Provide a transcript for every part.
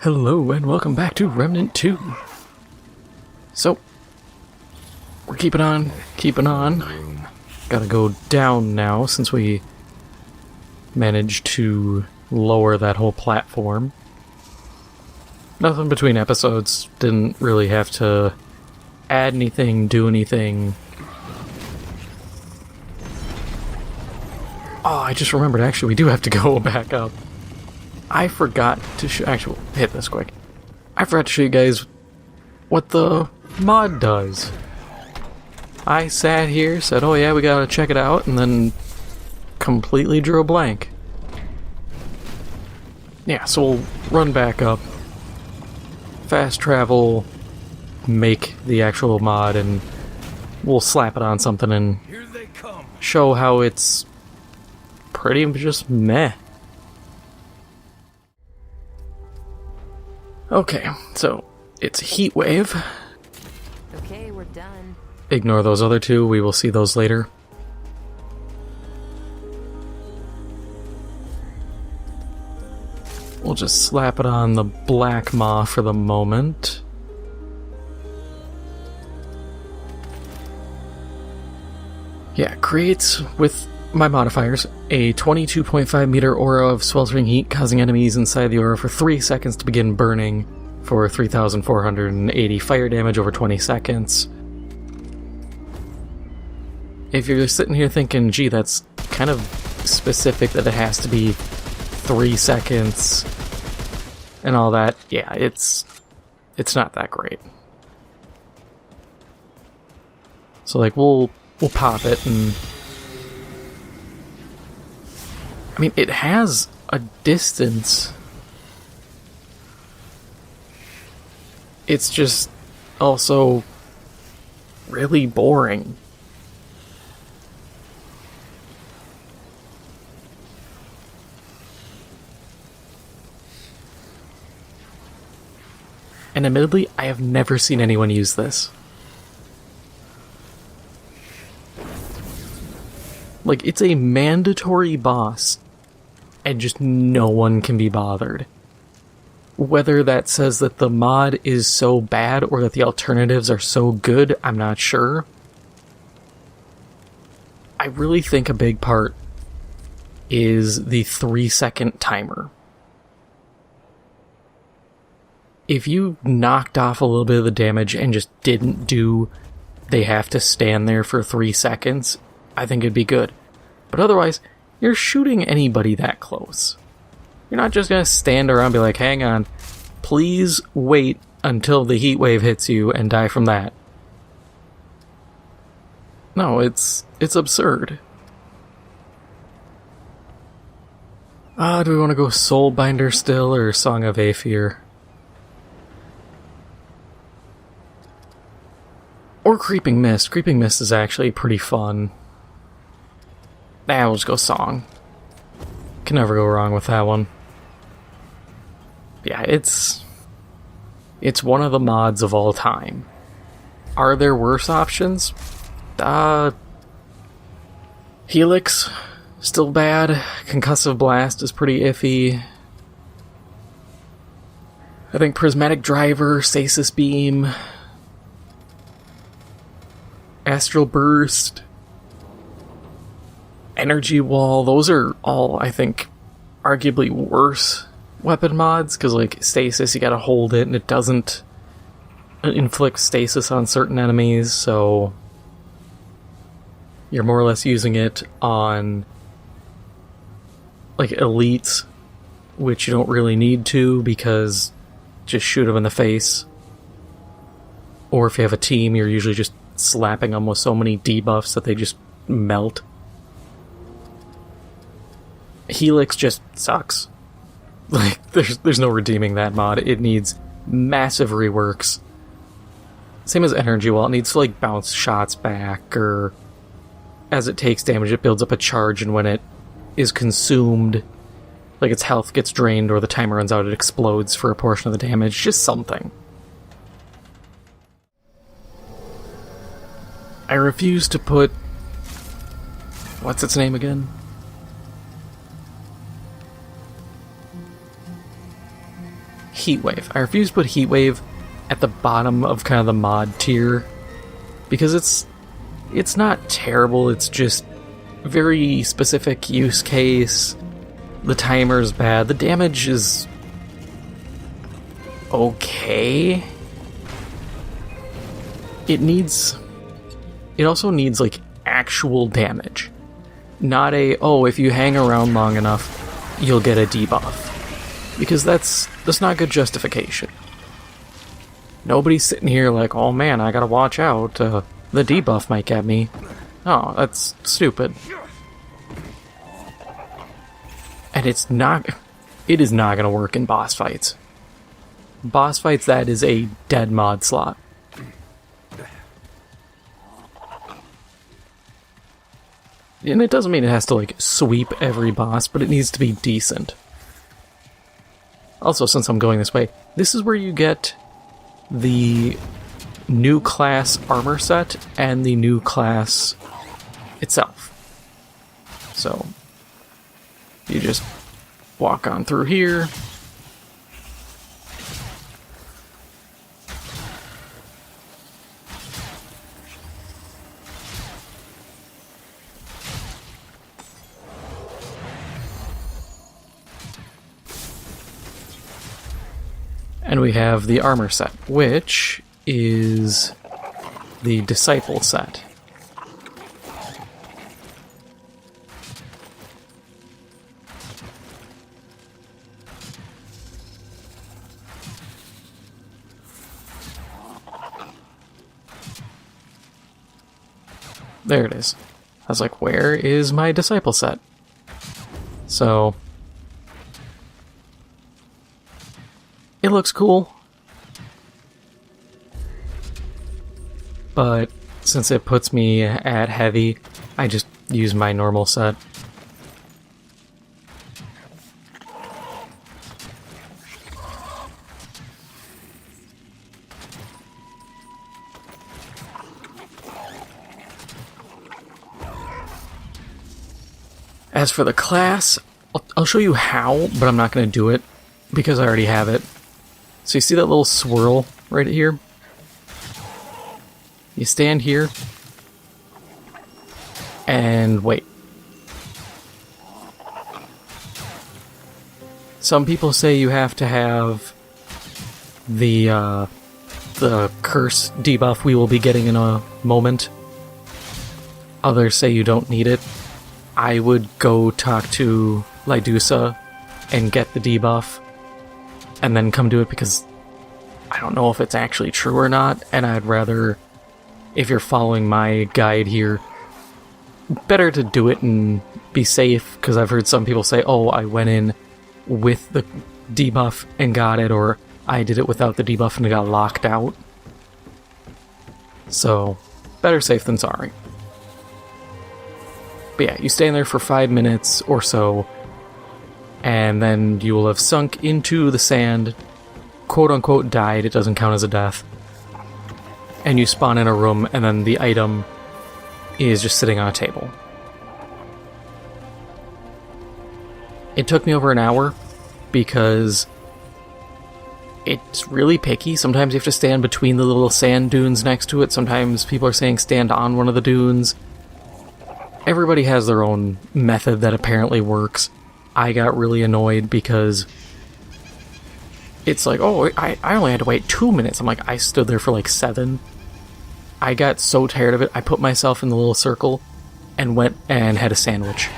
Hello and welcome back to Remnant 2. So, we're keeping on. Gotta go down now since we managed to lower that whole platform. Nothing between episodes, didn't really have to add anything, do anything. Oh, I just remembered, actually, we do have to go back up. I forgot to actually, hit this quick. I forgot to show you guys what the mod does. I sat here, said, oh yeah, we gotta check it out, and then completely drew a blank. Yeah, so we'll run back up, fast travel, make the actual mod, and we'll slap it on something and show how it's pretty just meh. Okay, so it's a heat wave. Okay, we're done. Ignore those other two, we will see those later. We'll just slap it on the black maw for the moment. Yeah, creates with my modifiers a 22.5 meter aura of sweltering heat, causing enemies inside the aura for 3 seconds to begin burning for 3,480 fire damage over 20 seconds. If you're sitting here thinking, gee, that's kind of specific that it has to be 3 seconds and all that, yeah, it's not that great. So like we'll pop it, and I mean, it has a distance. It's just also really boring. And admittedly, I have never seen anyone use this. Like, it's a mandatory boss, and just no one can be bothered. Whether that says that the mod is so bad or that the alternatives are so good, I'm not sure. I really think a big part is the 3-second timer. If you knocked off a little bit of the damage and just didn't do they have to stand there for 3 seconds, I think it'd be good. But otherwise, you're shooting anybody that close. You're not just gonna stand around and be like, hang on, please wait until the heat wave hits you and die from that. No, it's absurd. Do we want to go Soulbinder still, or Song of Aether? Or Creeping Mist. Creeping Mist is actually pretty fun. Nah, we'll just go Song. Can never go wrong with that one. Yeah, it's one of the mods of all time. Are there worse options? Helix, still bad. Concussive Blast is pretty iffy. I think Prismatic Driver, Stasis Beam, Astral Burst, Energy Wall, those are all, I think, arguably worse weapon mods, because like Stasis, you gotta hold it and it doesn't inflict stasis on certain enemies, so you're more or less using it on like elites, which you don't really need to, because just shoot them in the face. Or if you have a team, you're usually just slapping them with so many debuffs that they just melt. Helix just sucks. Like, there's no redeeming that mod. It needs massive reworks. Same as Energy Wall, it needs to like bounce shots back, or as it takes damage it builds up a charge, and when it is consumed, like its health gets drained or the timer runs out, it explodes for a portion of the damage. Just something. I refuse to put... what's its name again? Heatwave. I refuse to put Heatwave at the bottom of kind of the mod tier because it's not terrible, it's just very specific use case. The timer's bad. The damage is okay. It also needs like actual damage. Not if you hang around long enough, you'll get a debuff. Because that's not good justification. Nobody's sitting here like, oh man, I gotta watch out, the debuff might get me. No, that's stupid. And it is not gonna work in boss fights. Boss fights, that is a dead mod slot. And it doesn't mean it has to, like, sweep every boss, but it needs to be decent. Also, since I'm going this way, this is where you get the new class armor set and the new class itself. So, you just walk on through here. And we have the armor set, which is the disciple set. There it is. I was like, where is my disciple set? So it looks cool, but since it puts me at heavy, I just use my normal set. As for the class, I'll show you how, but I'm not going to do it because I already have it. So you see that little swirl right here? You stand here and wait. Some people say you have to have the curse debuff we will be getting in a moment. Others say you don't need it. I would go talk to Lydusa and get the debuff and then come do it because I don't know if it's actually true or not, and I'd rather, if you're following my guide here, better to do it and be safe, because I've heard some people say, oh, I went in with the debuff and got it, or I did it without the debuff and it got locked out. So, better safe than sorry. But yeah, you stay in there for 5 minutes or so, and then you will have sunk into the sand, quote-unquote died, it doesn't count as a death, and you spawn in a room, and then the item is just sitting on a table. It took me over an hour, because it's really picky. Sometimes you have to stand between the little sand dunes next to it, sometimes people are saying stand on one of the dunes. Everybody has their own method that apparently works. I got really annoyed because it's like, oh, I only had to wait 2 minutes. I'm like, I stood there for like 7. I got so tired of it, I put myself in the little circle and went and had a sandwich.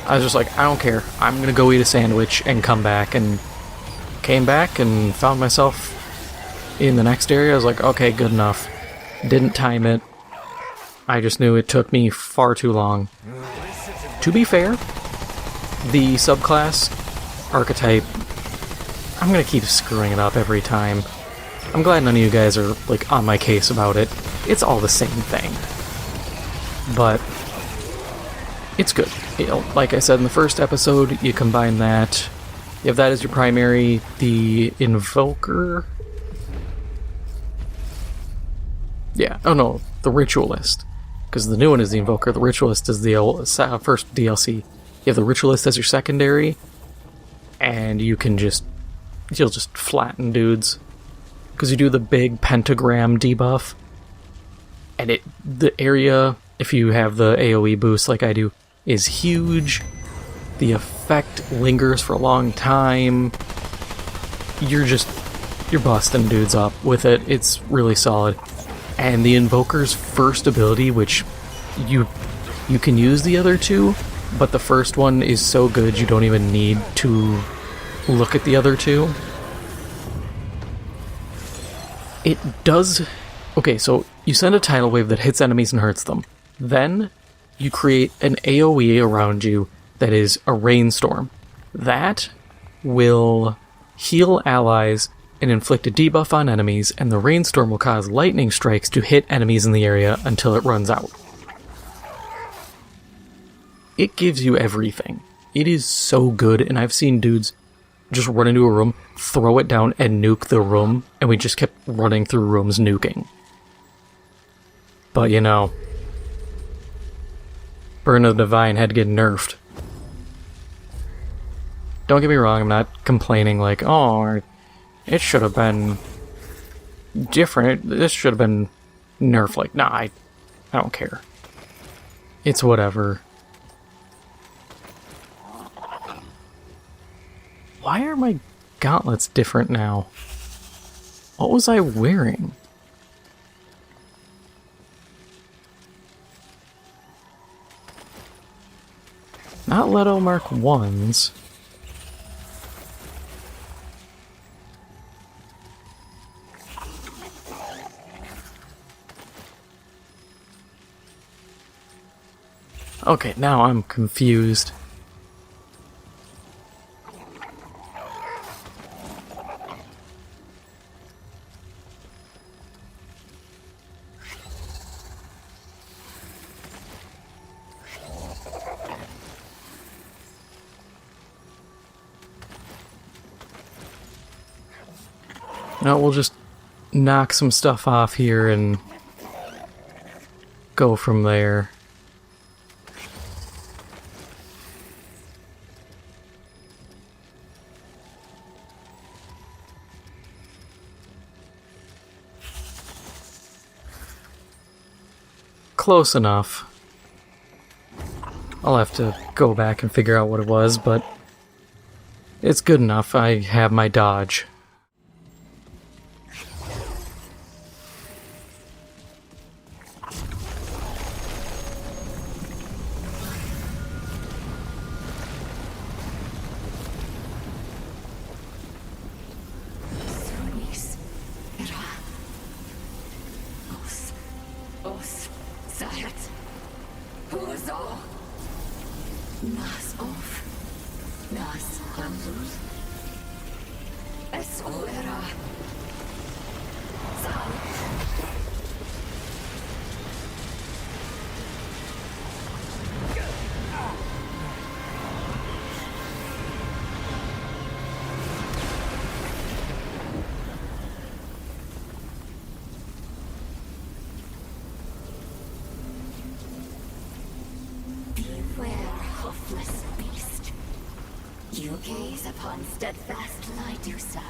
I was just like, I don't care. I'm gonna go eat a sandwich and come back, and came back and found myself in the next area. I was like, okay, good enough. Didn't time it. I just knew it took me far too long. To be fair, the subclass archetype, I'm gonna keep screwing it up every time. I'm glad none of you guys are like on my case about it. It's all the same thing. But it's good. You know, like I said in the first episode, you combine that. You have that as your primary, the Invoker. Yeah, oh no, the Ritualist. Because the new one is the Invoker, the Ritualist is the first DLC. You have the Ritualist as your secondary, and you can just you'll just flatten dudes. Because you do the big pentagram debuff. And the area, if you have the AoE boost like I do, is huge. The effect lingers for a long time. You're busting dudes up with it. It's really solid. And the Invoker's first ability, which you can use the other two, but the first one is so good you don't even need to look at the other two. It does... Okay, so you send a tidal wave that hits enemies and hurts them. Then you create an AoE around you that is a rainstorm. That will heal allies and inflict a debuff on enemies, and the rainstorm will cause lightning strikes to hit enemies in the area until it runs out. It gives you everything. It is so good, and I've seen dudes just run into a room, throw it down, and nuke the room, and we just kept running through rooms nuking. But, you know, Burn of the Divine had to get nerfed. Don't get me wrong, I'm not complaining like, oh, it should have been different. This should have been nerfed. Like, nah, I don't care. It's whatever. Why are my gauntlets different now? What was I wearing? Not Leto Mark 1s. Okay, now I'm confused. No, we'll just knock some stuff off here and go from there. Close enough. I'll have to go back and figure out what it was, but it's good enough. I have my dodge. You gaze upon steadfast Lydusa,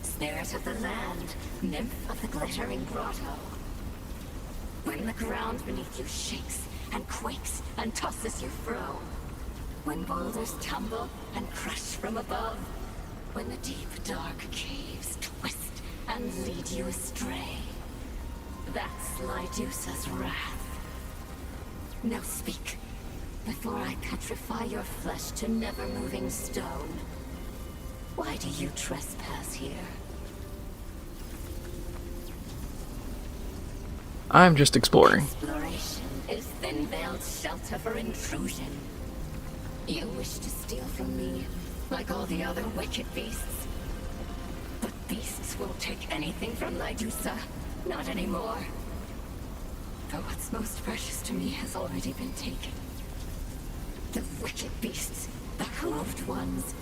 spirit of the land, nymph of the glittering grotto. When the ground beneath you shakes and quakes and tosses you fro, when boulders tumble and crush from above, when the deep dark caves twist and lead you astray, that's Lydusa's wrath. Now speak, before I petrify your flesh to never-moving stone. Why do you trespass here? I'm just exploring. Exploration is thin-veiled shelter for intrusion. You wish to steal from me, like all the other wicked beasts. But beasts won't take anything from Lydusa, not anymore. For what's most precious to me has already been taken. The wicked beasts, the hooved ones,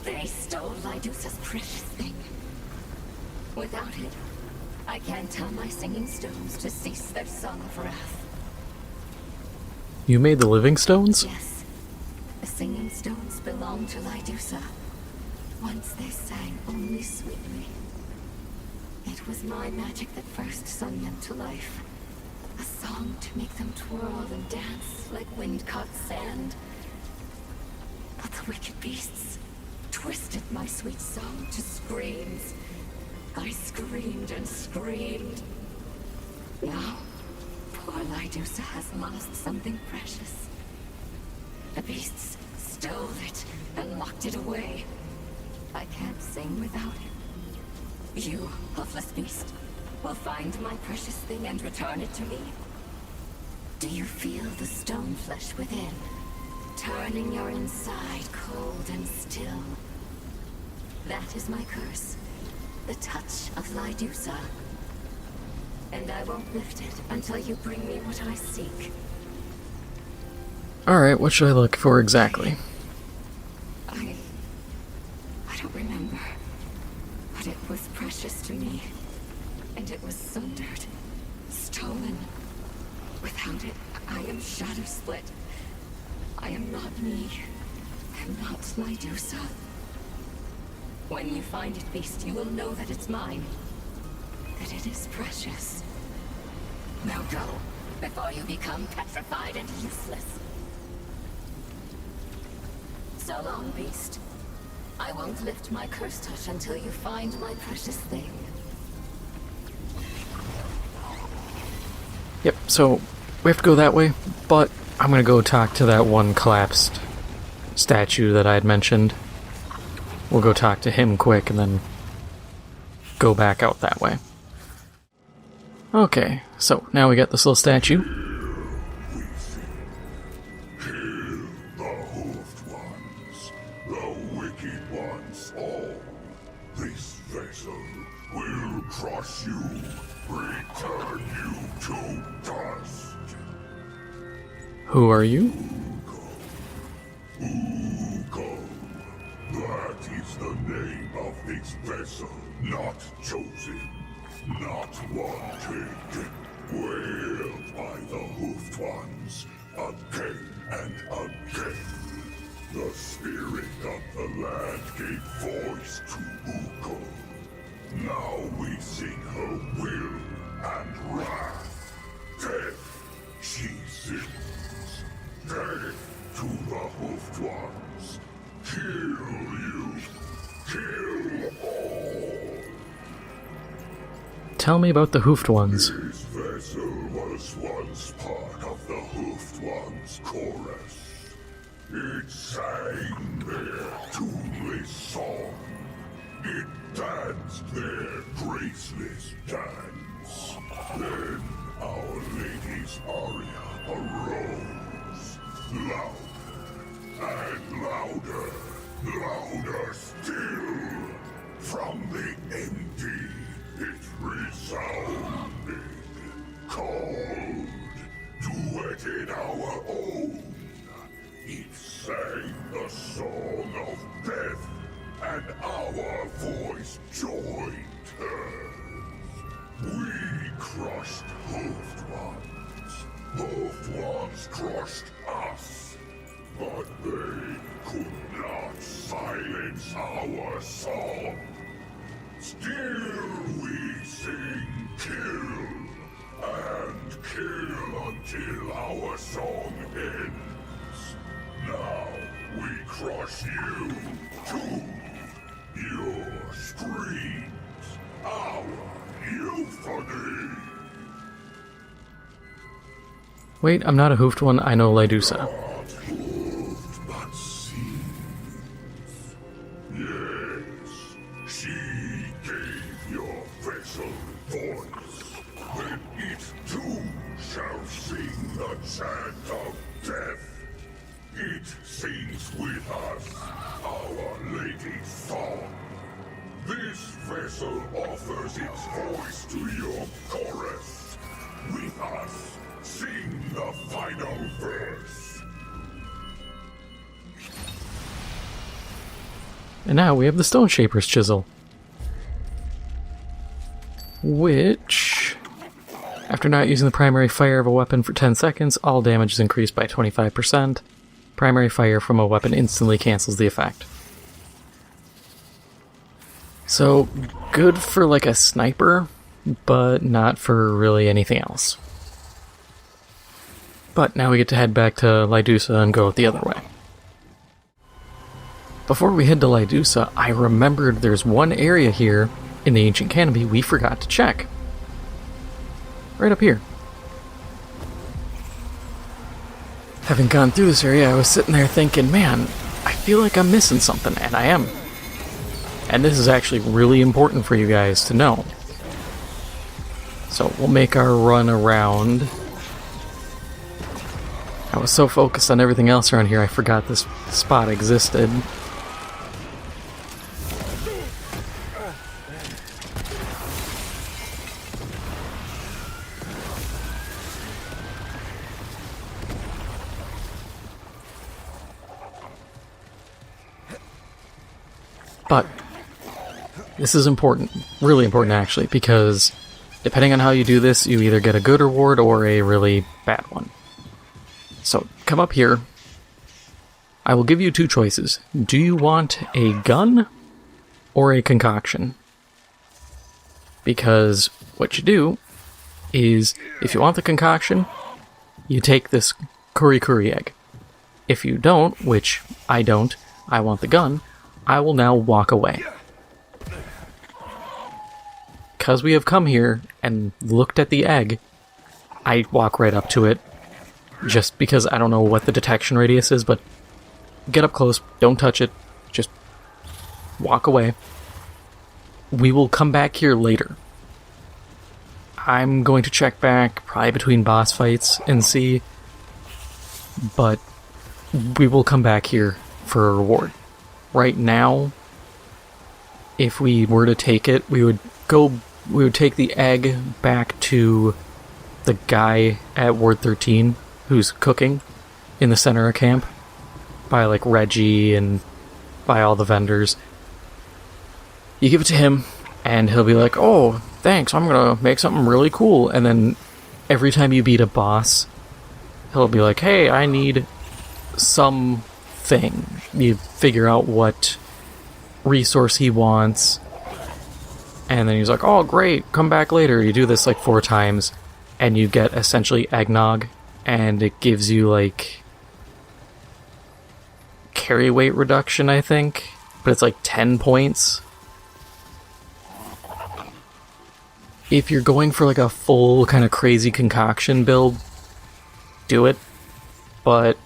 they stole Lydusa's precious thing. Without it, I can't tell my singing stones to cease their song of wrath. You made the living stones? Yes. The singing stones belong to Lydusa. Once they sang only sweetly. It was my magic that first sung them to life. A song to make them twirl and dance like wind-caught sand. But the wicked beasts twisted my sweet song to screams. I screamed and screamed. Now, poor Lydusa has lost something precious. The beasts stole it and locked it away. I can't sing without it. You, helpless beast, will find my precious thing and return it to me. Do you feel the stone flesh within, turning your inside cold and still? That is my curse, the touch of Lydusa. And I won't lift it until you bring me what I seek. Alright, what should I look for exactly? I don't remember. But it was precious to me. And it was sundered. Stolen. Without it, I am shadow split. I am not me. I am not Lydusa. When you find it, beast, you will know that it's mine. That it is precious. Now go, before you become petrified and useless. So long, beast. I won't lift my curse touch until you find my precious thing. Yep, so we have to go that way, but I'm gonna go talk to that one collapsed statue that I had mentioned. We'll go talk to him quick and then go back out that way. Okay, so now we got this little statue. Crush you, return you to dust. Who are you? Ugo. That is the name of this vessel. Not chosen, not wanted. Wailed by the hoofed ones, again and again. The spirit of the land gave voice to Ugo. Now we sing her will and wrath. Death she sings. Death to the hoofed ones. Kill you. Kill all. Tell me about the hoofed ones. This vessel was once part of the hoofed ones' chorus. It sang their tuneless song. It danced their graceless dance. Then Our Lady's aria arose. Louder and louder, louder still. From the empty it resounded. Called, duetted our own. It sang the song of death. And our voice joined hers. We crushed hoofed ones. Hoofed ones crushed us. But they could not silence our song. Still we sing kill. And kill until our song ends. Now we crush you too. Your screams, our euphony. Wait, I'm not a hoofed one, I know Lydusa. Not hoofed, but seems. Yes, she gave your vessel voice. Then it too shall sing the chant of death. It sings with us, Our Lady's song. This vessel offers its voice to your chorus. With us, sing the final verse. And now we have the Stone Shaper's Chisel. Which, after not using the primary fire of a weapon for 10 seconds, all damage is increased by 25%. Primary fire from a weapon instantly cancels the effect. So, good for like a sniper, but not for really anything else. But now we get to head back to Lydusa and go the other way. Before we head to Lydusa, I remembered there's one area here in the Ancient Canopy we forgot to check. Right up here. Having gone through this area, I was sitting there thinking, man, I feel like I'm missing something, and I am. And this is actually really important for you guys to know. So we'll make our run around. I was so focused on everything else around here, I forgot this spot existed. But this is important, really important actually, because depending on how you do this, you either get a good reward or a really bad one. So, come up here. I will give you two choices. Do you want a gun or a concoction? Because what you do is, if you want the concoction, you take this curry egg. If you don't, which I don't, I want the gun, I will now walk away. Because we have come here and looked at the egg, I walk right up to it. Just because I don't know what the detection radius is, but get up close, don't touch it, just walk away. We will come back here later. I'm going to check back probably between boss fights and see, but we will come back here for a reward. Right now, if we were to take it, we would take the egg back to the guy at Ward 13 who's cooking in the center of camp by like Reggie and by all the vendors. You give it to him and he'll be like, oh, thanks, I'm gonna make something really cool. And then every time you beat a boss, he'll be like, hey, I need something. You figure out what resource he wants, and then he's like, oh great, come back later. You do this like 4 times and you get essentially eggnog, and it gives you like carry weight reduction, I think, but it's like 10 points. If you're going for like a full kind of crazy concoction build, do it, but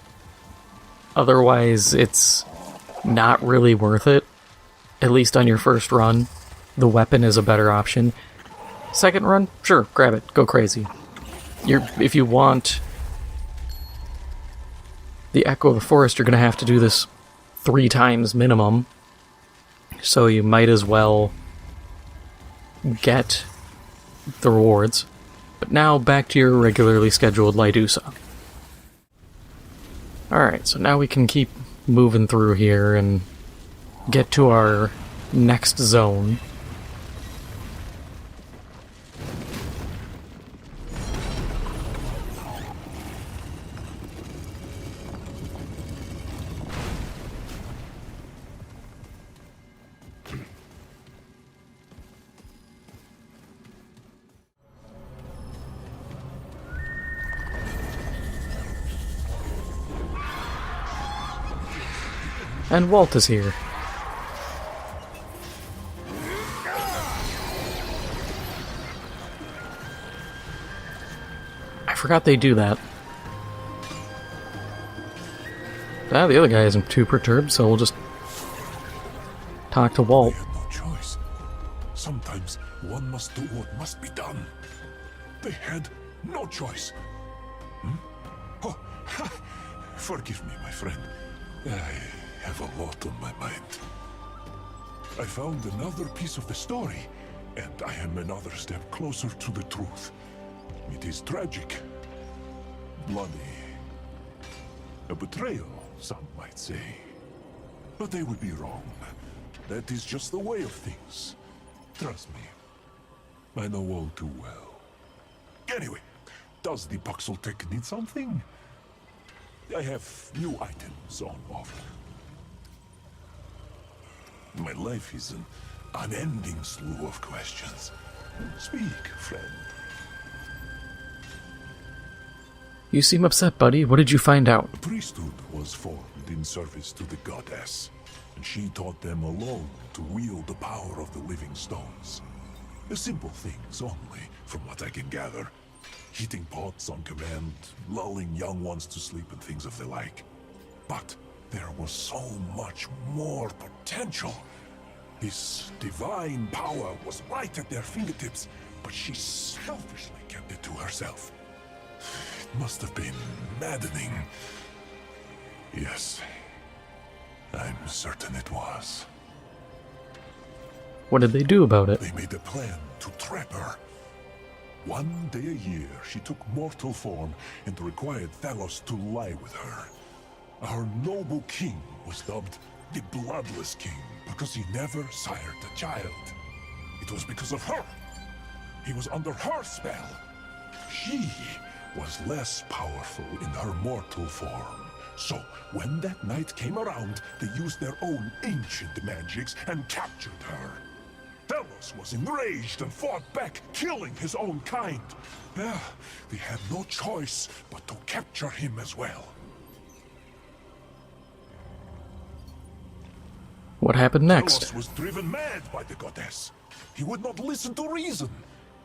otherwise it's not really worth it, at least on your first run. The weapon is a better option. Second run, sure, grab it, go crazy. If you want the Echo of the Forest, you're going to have to do this 3 times minimum, so you might as well get the rewards. But now back to your regularly scheduled Lydusa. Alright, so now we can keep moving through here and get to our next zone. And Walt is here. I forgot they do that. Ah, the other guy isn't too perturbed, so we'll just talk to Walt. We had no choice. Sometimes one must do what must be done. They had no choice. Oh, forgive me, my friend. I have a lot on my mind. I found another piece of the story, and I am another step closer to the truth. It is tragic, bloody, a betrayal, some might say. But they would be wrong. That is just the way of things. Trust me, I know all too well. Anyway, does the Puxeltech need something? I have new items on offer. My life is an unending slew of questions. Speak, friend. You seem upset, buddy. What did you find out? The priesthood was formed in service to the goddess, and she taught them alone to wield the power of the living stones. The simple things only, from what I can gather. Heating pots on command, lulling young ones to sleep, and things of the like. But there was so much more potential. This divine power was right at their fingertips, but she selfishly kept it to herself. It must have been maddening. Yes, I'm certain it was. What did they do about it? They made a plan to trap her. One day a year, she took mortal form and required Thalos to lie with her. Our noble king was dubbed the Bloodless King because he never sired a child. It was because of her. He was under her spell. She was less powerful in her mortal form. So, when that night came around, they used their own ancient magics and captured her. Thalos was enraged and fought back, killing his own kind. They had no choice but to capture him as well. What happened next? Thalos was driven mad by the goddess. He would not listen to reason.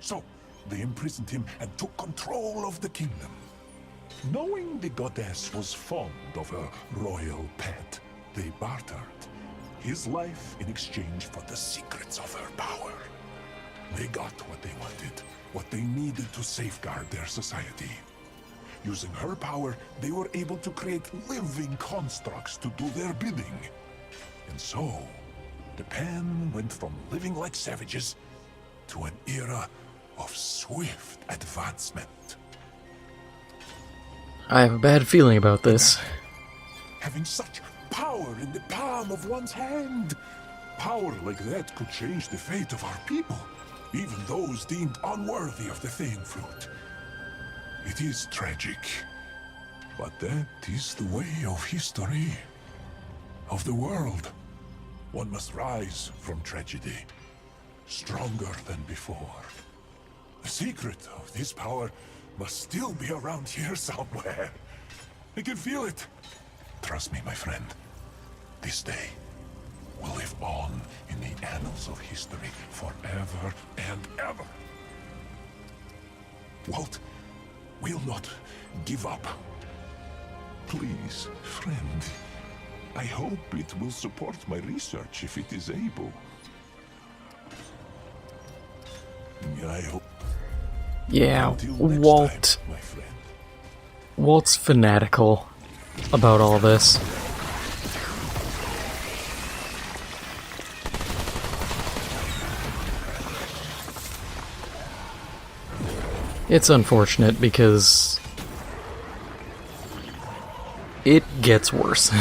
So, they imprisoned him and took control of the kingdom. Knowing the goddess was fond of a royal pet, they bartered his life in exchange for the secrets of her power. They got what they wanted, what they needed to safeguard their society. Using her power, they were able to create living constructs to do their bidding. And so, the Pan went from living like savages to an era of swift advancement. I have a bad feeling about this. Having such power in the palm of one's hand. Power like that could change the fate of our people, even those deemed unworthy of the Thane fruit. It is tragic, but that is the way of history, of the world. One must rise from tragedy, stronger than before. The secret of this power must still be around here somewhere. I can feel it. Trust me, my friend. This day will live on in the annals of history forever and ever. Walt will not give up. Please, friend. I hope it will support my research if it is able. I hope. Yeah, Until next Walt. time, my friend. Walt's fanatical about all this. It's unfortunate because it gets worse.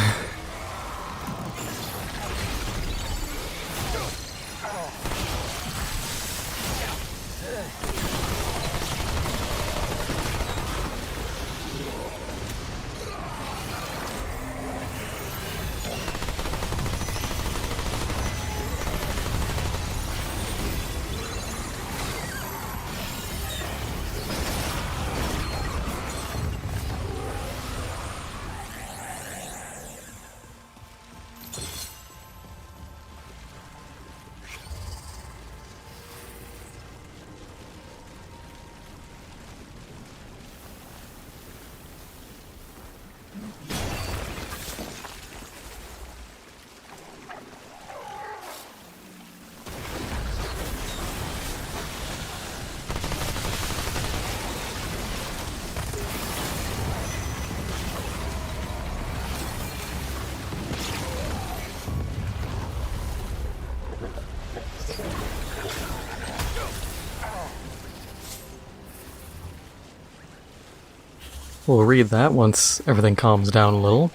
We'll read that once everything calms down a little.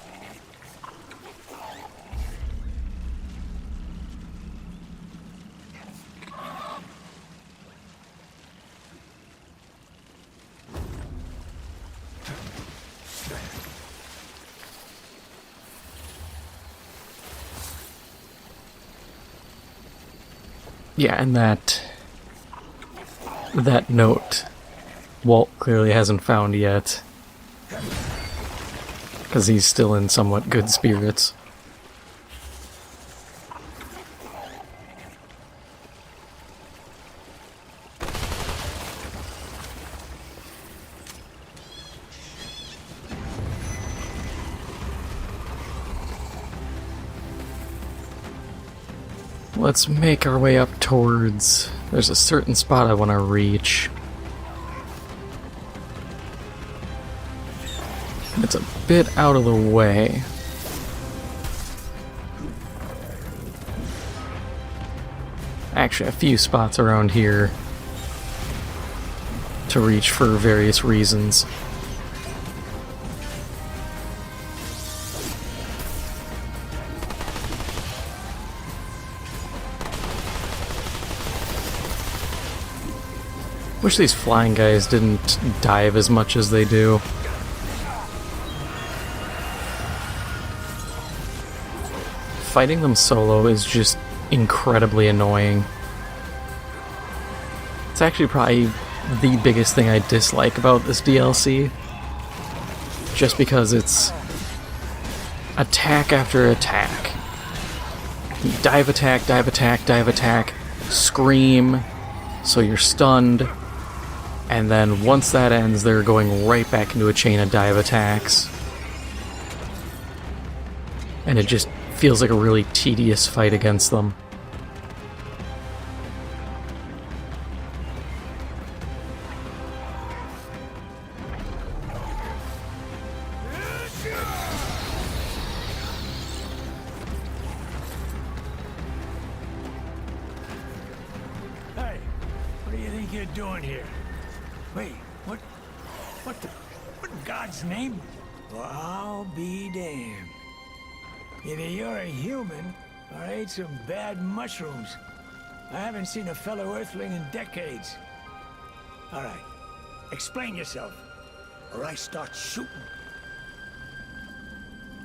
Yeah, and that note Walt clearly hasn't found yet. Because he's still in somewhat good spirits. Let's make our way up towards... There's a certain spot I want to reach. It's a bit out of the way. Actually, a few spots around here to reach for various reasons. Wish these flying guys didn't dive as much as they do. Fighting them solo is just incredibly annoying. It's actually probably the biggest thing I dislike about this DLC. Just because it's attack after attack. Dive attack, dive attack, dive attack, scream, so you're stunned, and then once that ends, they're going right back into a chain of dive attacks. And it just feels like a really tedious fight against them. Hey, what do you think you're doing here? Wait, what in God's name? Well, I'll be damned. Either you're a human, or I ate some bad mushrooms. I haven't seen a fellow Earthling in decades. All right, explain yourself, or I start shooting.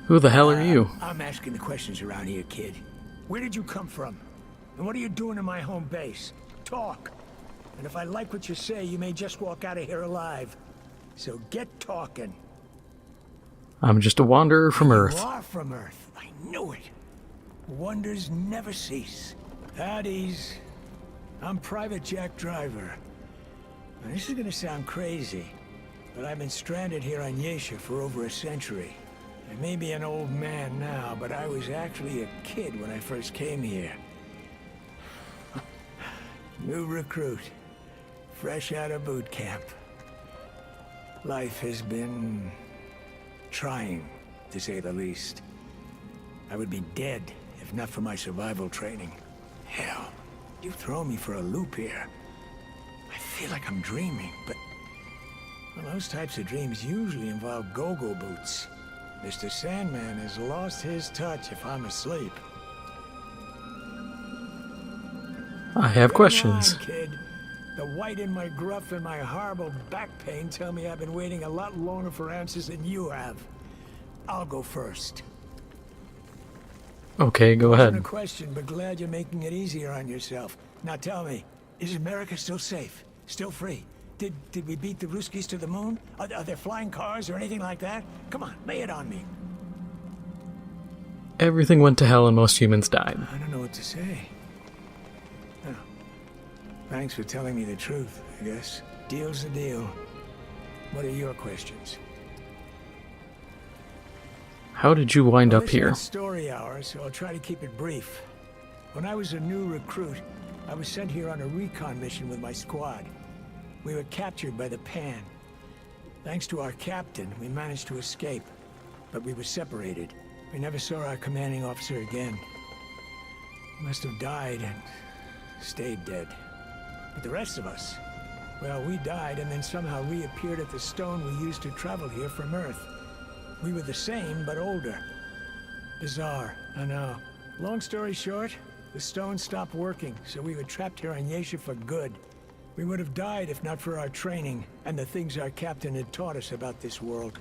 Who the hell are you? I'm asking the questions around here, kid. Where did you come from? And what are you doing in my home base? Talk. And if I like what you say, you may just walk out of here alive. So get talking. I'm just a wanderer from Earth. You are from Earth. I knew it. Wonders never cease. At ease. I'm Private Jack Driver. Now, this is gonna sound crazy, but I've been stranded here on Yaesha for over a century. I may be an old man now, but I was actually a kid when I first came here. New recruit. Fresh out of boot camp. Life has been trying, to say the least. I would be dead if not for my survival training. Hell, you throw me for a loop here. I feel like I'm dreaming, but well, those types of dreams usually involve go-go boots. Mr. Sandman has lost his touch if I'm asleep. I have questions. Come on, kid. The white in my gruff and my horrible back pain tell me I've been waiting a lot longer for answers than you have. I'll go first. Okay, go Wasn't ahead. a question, but glad you're making it easier on yourself. Now tell me, is America still safe? Still free? Did we beat the Ruskies to the moon? Are there flying cars or anything like that? Come on, lay it on me. Everything went to hell and most humans died. I don't know what to say. Oh. Thanks for telling me the truth, I guess. Deal's a deal. What are your questions? How did you wind Well, up this here? is story hour, so I'll try to keep it brief. When I was a new recruit, I was sent here on a recon mission with my squad. We were captured by the Pan. Thanks to our captain, we managed to escape, but we were separated. We never saw our commanding officer again. He must have died and stayed dead. But the rest of us, well, we died and then somehow reappeared at the stone we used to travel here from Earth. We were the same, but older. Bizarre, I know. Long story short, the stone stopped working, so we were trapped here on Yaesha for good. We would have died if not for our training, and the things our captain had taught us about this world.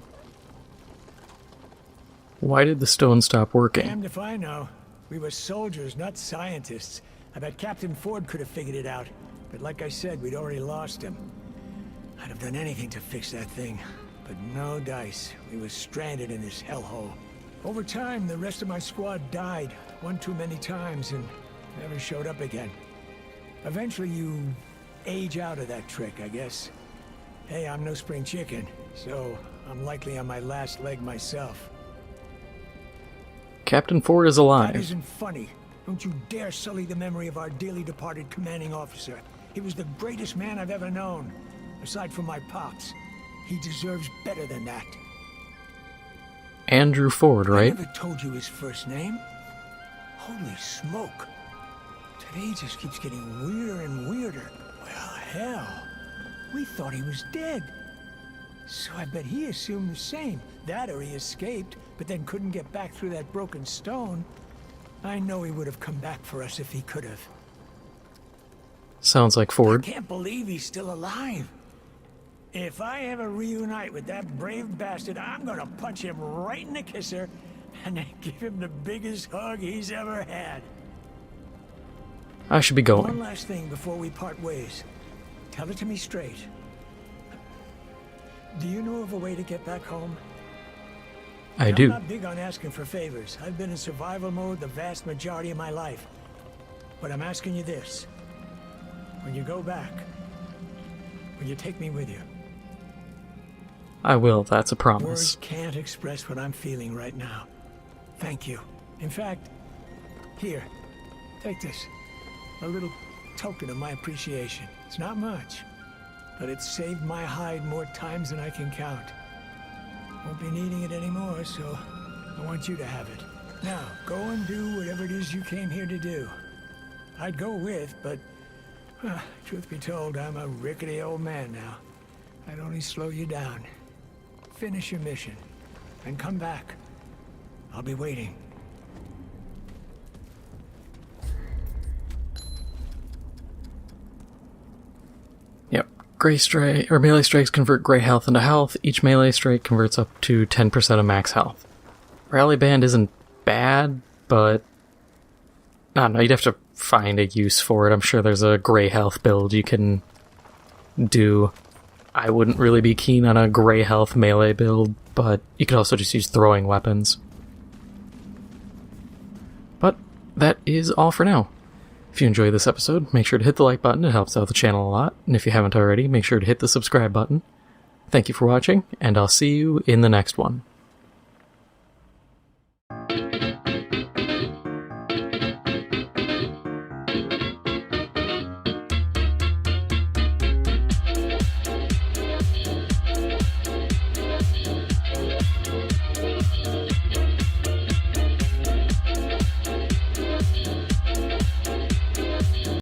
Why did the stone stop working? Damned if I know. We were soldiers, not scientists. I bet Captain Ford could have figured it out, but like I said, we'd already lost him. I'd have done anything to fix that thing, but no dice. We was stranded in this hellhole. Over time, the rest of my squad died, one too many times, and never showed up again. Eventually, you age out of that trick, I guess. Hey, I'm no spring chicken, so I'm likely on my last leg myself. Captain Ford is That alive. isn't funny. Don't you dare sully the memory of our dearly departed commanding officer. He was the greatest man I've ever known. Aside from my pops. He deserves better than that. Andrew Ford, I right? never told you his first name. Holy smoke. Today just keeps getting weirder and weirder. Well, hell. We thought he was dead. So I bet he assumed the same. That or he escaped, but then couldn't get back through that broken stone. I know he would have come back for us if he could have. Sounds like Ford. Can't believe he's still alive. If I ever reunite with that brave bastard, I'm gonna punch him right in the kisser and then give him the biggest hug he's ever had. I should be One going. last thing before we part ways. Tell it to me straight. Do you know of a way to get back home? I I'm do. not big on asking for favors. I've been in survival mode the vast majority of my life. But I'm asking you this. When you go back, will you take me with you? I will, that's a Words promise. can't express what I'm feeling right now. Thank you. In fact, here, take this. A little token of my appreciation. It's not much, but it's saved my hide more times than I can count. Won't be needing it anymore, so I want you to have it. Now, go and do whatever it is you came here to do. I'd go with, but truth be told, I'm a rickety old man now. I'd only slow you down. Finish your mission, and come back. I'll be waiting. Yep. Gray strike or melee strikes convert gray health into health. Each melee strike converts up to 10% of max health. Rally Band isn't bad, but I don't know, you'd have to find a use for it. I'm sure there's a gray health build you can do. I wouldn't really be keen on a gray health melee build, but you could also just use throwing weapons. But that is all for now. If you enjoyed this episode, make sure to hit the like button, it helps out the channel a lot, and if you haven't already, make sure to hit the subscribe button. Thank you for watching, and I'll see you in the next one.